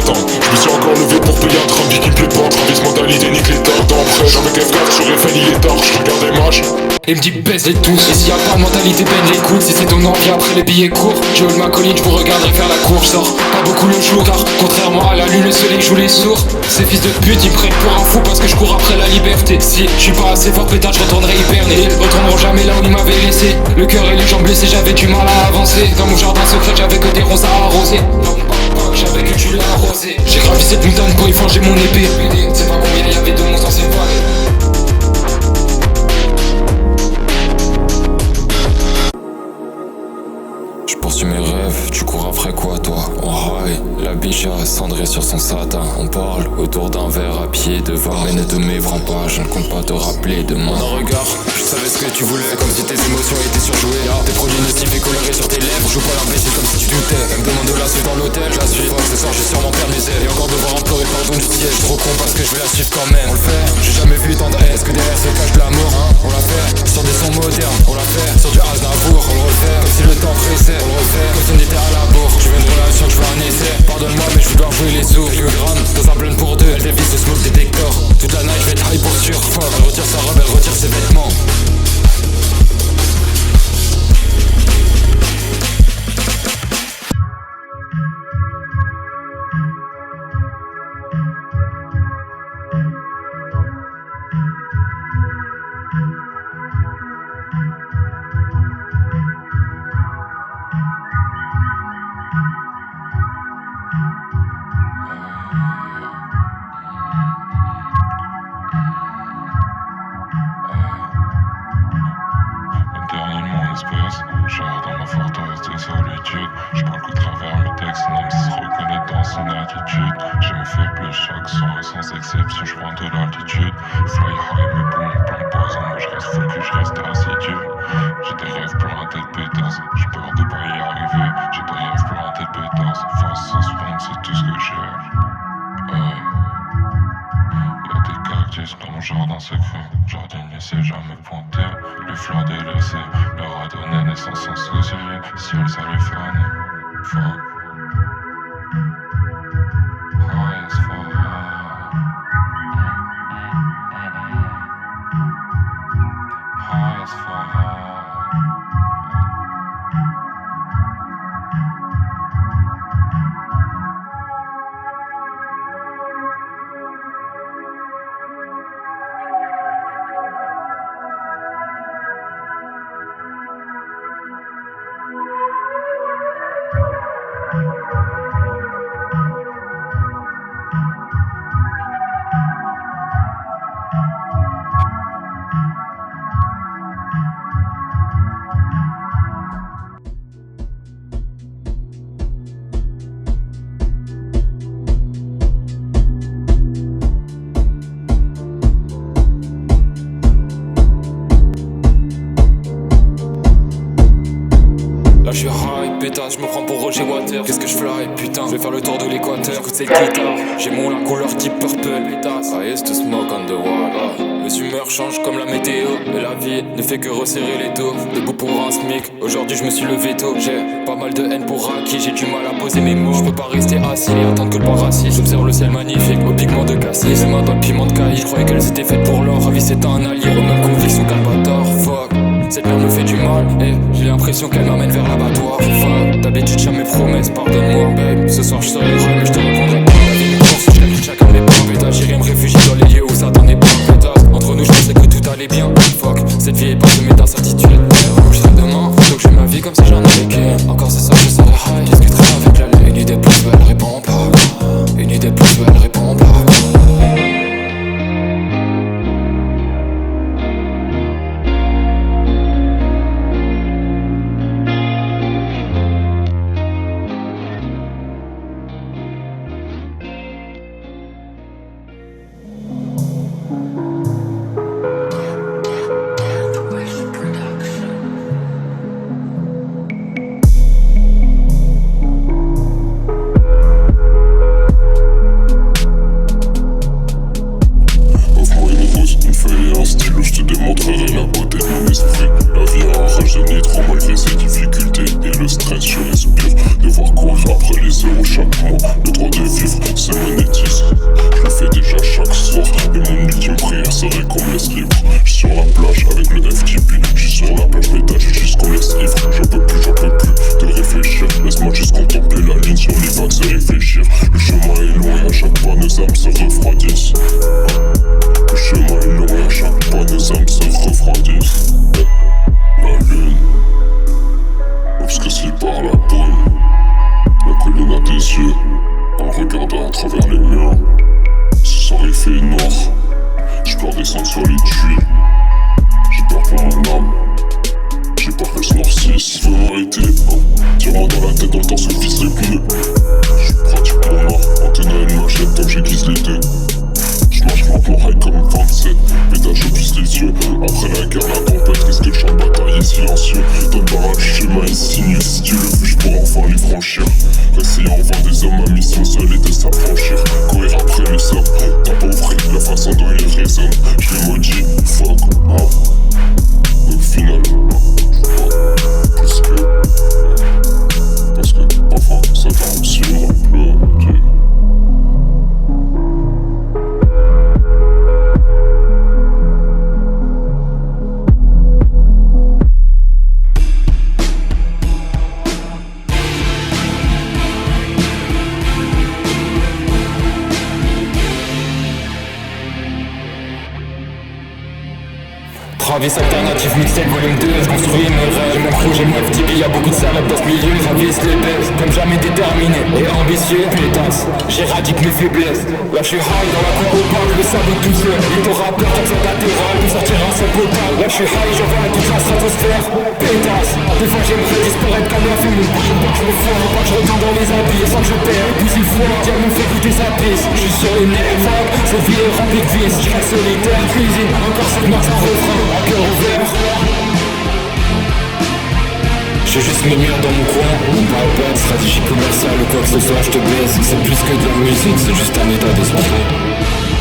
attends, je me suis encore levé pour payer un train de vie qui me plaît pas. Travis mentalité, nique les torts d'emprunt. J'avais F4, j'aurais fait il est tard, je regarde les matchs. Il me dit baisse les tous. Et s'il y a pas de mentalité, peine les coudes. Si c'est ton envie après les billets courts, je hold ma colline, je vous regarderai faire la course. Sors pas beaucoup le jour, car contrairement à la lune, le soleil joue les sourds. Ces fils de pute, ils me prennent pour un fou parce que je cours après la liberté. Si je suis pas assez fort, pétard, je retournerai hiberner. Ils retourneront jamais là où ils m'avaient laissé. Le cœur et les jambes blessées, j'avais du mal à avancer. Dans mon jardin secret, j'avais que des roses à arroser. J'avais que tu l'as arrosé. J'ai gravi cette montagne pour y forger mon épée. C'est pas combien y'avait de monstres dans ces vallées. Je poursuis mes rêves, tu cours après quoi toi? On high, la biche a cendré sur son satin. On parle autour d'un verre à pied de vin. Mais ne te méprends pas, je ne compte pas te rappeler demain. En un regard, je savais ce que tu voulais. Comme si tes émotions étaient surjouées. Tes produits nocifs et colorés sur tes lèvres. Joue pas l'imbécile comme si tu doutais. Elle me demande de la suite dans l'hôtel, je la suis. Ce soir j'ai sûrement perdu mes ailes. Et encore devoir implorer le pardon du siège. Trop con parce que je vais la suivre quand même. On le fait, j'ai jamais vu tant de haine. Est-ce que derrière se cache de l'amour, hein? On l'a fait sur des sons modernes. On l'a fait sur du Aznavour. On le refait comme si le temps pressait. On le refait comme si on était à la bourre. Je veux une relation, je veux un essai. Pardonne-moi mais je vais devoir jouer les sous. Quelques grammes dans un blend pour deux. Elle dévisse le smoke détector. Toute la night je vais être high pour sûr. Fuck, elle retire sa robe, elle retire ses vêtements. J'erre dans ma forteresse de solitude. Je parle qu'au travers mes textes, un homme se reconnaît dans son attitude. J'ai mes faiblesses chaque soir et sans exception, je prends de l'altitude. Fly high, mais bon, plein de poison, moi je reste focus, je reste assidu. J'ai des rêves plein la tête pétasse, j'ai peur de pas y arriver. J'ai des rêves plein la tête pétasse, face suspendre, c'est tout ce que j'ai. Y'a des cactus dans mon jardin secret. Jardinier sait jamais pointer. Les fleurs délaissées leur a donné naissance sans souci. Si elles allaient faner. Fuck. High as fuck. High as fuck. Là je suis high, pétasse, je me prends pour Roger Water. Qu'est-ce que je fly, putain, je vais faire le tour de l'équateur. J'écoute cette guitare, j'ai mon la couleur type purple. I used to smoke on the wall. Mes humeurs changent comme la météo. Et la vie ne fait que resserrer les taux. Debout pour un SMIC, aujourd'hui je me suis levé tôt. J'ai pas mal de haine pour Raki, j'ai du mal à poser mes mots. Je peux pas rester assis et attendre que le bar raciste. J'observe le ciel magnifique, au pigment de cassis. Ses mains dans le piment de caïd, je croyais qu'elles étaient faites pour l'or. Ravi c'est un allié, aux mêmes convictions qu'Albator. Fuck. Cette merde me fait du mal et j'ai l'impression qu'elle m'amène vers l'abattoir. Fuck, d'habitude j'ai mes promesses, pardonne-moi babe. Ce soir je serai heureux mais je te répondrai pas. La vie me course, je calcule chacun de mes pas. Pétasse, j'irai me réfugier dans les lieux où Satan n'est pas. Pétasse, entre nous je pensais que tout allait bien. Fuck, cette vie est parsemée d'incertitudes. Je serai demain, donc je vis ma vie comme si j'en avais qu'une. Encore ce soir je serai high, discuterai avec la lune. Une idée plus belle répond pas. Une idée plus belle répond pas. s'affranchir. Essayant de voir des hommes, ma mission seule est de s'affranchir. Courir après le sort, t'as pas ouvert la façon dont ils raisonnent. Je les maudis, fuck, au final, plus que. Parce que parfois ça tombe sur un peu. Travis alternative mixtape volume 2, je construis mes rêves. J'ai mon crew, j'ai mon FTP, y'a beaucoup de salopes dans ce milieu. Travis les baisse, comme jamais déterminé et ambitieux, pétasse. J'éradique mes faiblesses. Là je suis high dans la cour opaque, le sabot tout seul. Les taux rappeurs comme ça latéral, pour sortir un seul potable. Là je suis high, j'envoie à toute la stratosphère. Pétasse, des fois j'aimerais disparaître comme la fumée. Pas que je me fous, pas que je retourne dans les habits sans que je perds. Et puis s'il faut, Dieu me fait goûter sa pisse. Je suis sur les nerfs, cette vie est remplie de vices. Je reste solitaire, cuisine, encore cette noix sans refrain. Cœur ouvert. J'ai juste mes murs dans mon coin. On parle pas de stratégie commerciale ou quoi que ce soit, je te baisse. C'est plus que de la musique, c'est juste un état d'esprit.